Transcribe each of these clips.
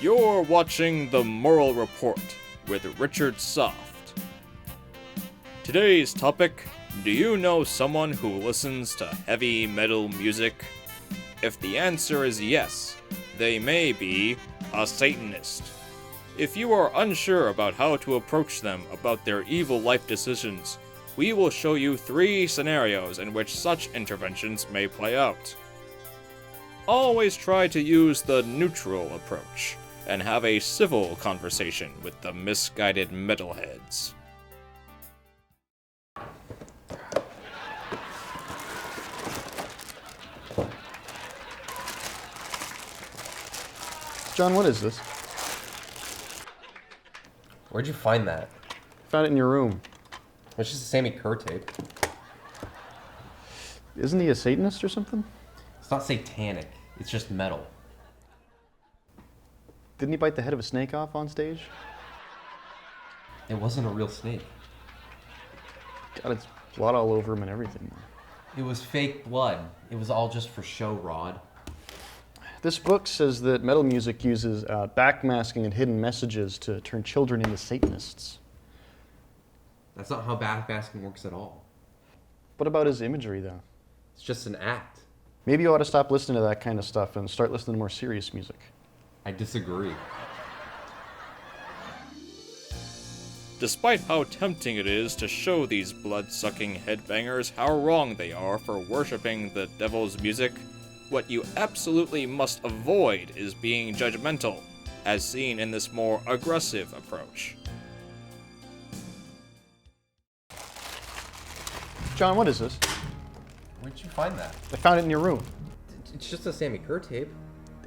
You're watching The Moral Report with Richard Sofft. Today's topic, do you know someone who listens to heavy metal music? If the answer is yes, they may be a Satanist. If you are unsure about how to approach them about their evil life decisions, we will show you 3 scenarios in which such interventions may play out. Always try to use the neutral approach and have a civil conversation with the misguided metalheads. John, what is this? Where'd you find that? Found it in your room. It's just a Sammy Kerr tape. Isn't he a Satanist or something? It's not satanic. It's just metal. Didn't he bite the head of a snake off on stage? It wasn't a real snake. Got its blood all over him and everything. It was fake blood. It was all just for show, Rod. This book says that metal music uses backmasking and hidden messages to turn children into Satanists. That's not how backmasking works at all. What about his imagery, though? It's just an act. Maybe you ought to stop listening to that kind of stuff and start listening to more serious music. I disagree. Despite how tempting it is to show these blood-sucking headbangers how wrong they are for worshipping the devil's music, what you absolutely must avoid is being judgmental, as seen in this more aggressive approach. John, what is this? Where'd you find that? I found it in your room. It's just a Sammy Kerr tape.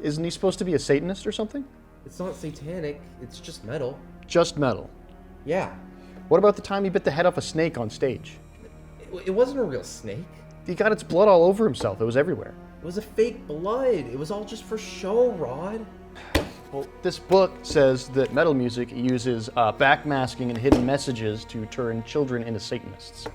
Isn't he supposed to be a Satanist or something? It's not satanic. It's just metal. Just metal. Yeah. What about the time he bit the head off a snake on stage? It wasn't a real snake. He got its blood all over himself. It was everywhere. It was a fake blood. It was all just for show, Rod. Well, this book says that metal music uses backmasking and hidden messages to turn children into Satanists.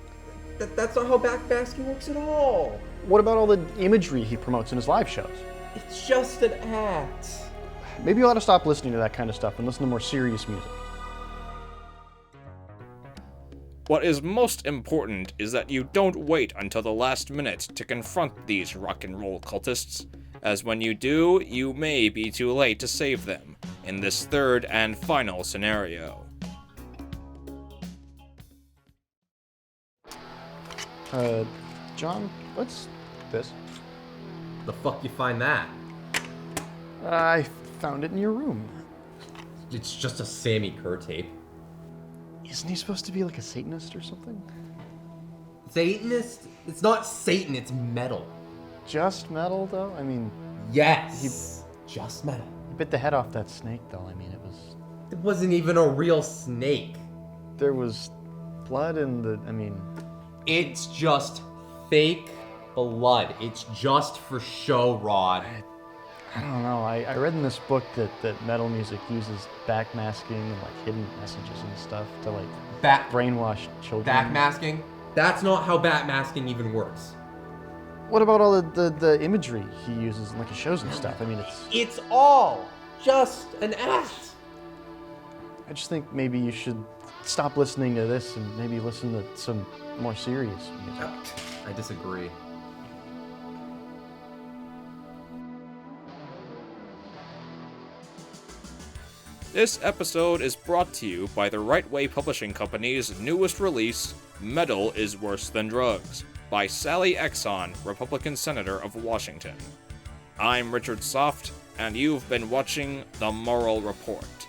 That's not how backmasking works at all. What about all the imagery he promotes in his live shows? It's just an act. Maybe you ought to stop listening to that kind of stuff and listen to more serious music. What is most important is that you don't wait until the last minute to confront these rock and roll cultists, as when you do, you may be too late to save them in this third and final scenario. John, what's this? The fuck you find that? I found it in your room. It's just a Sammy Kerr tape. Isn't he supposed to be like a Satanist or something? Satanist? It's not Satan, it's metal. Just metal, though? I mean, Yes. Just metal. he bit the head off that snake, though. I mean, It wasn't even a real snake. there was blood in the, It's just fake blood. It's just for show, Rod. I don't know. I read in this book that metal music uses backmasking and like hidden messages and stuff to like brainwash children. Backmasking? That's not how backmasking even works. What about all the imagery he uses in like his shows and stuff? I mean, It's all just an act. I just think maybe you should stop listening to this and maybe listen to some more serious music. I disagree. This episode is brought to you by the Right Way Publishing Company's newest release, Metal is Worse Than Drugs, by Sally Exxon, Republican Senator of Washington. I'm Richard Sofft, and you've been watching The Moral Report.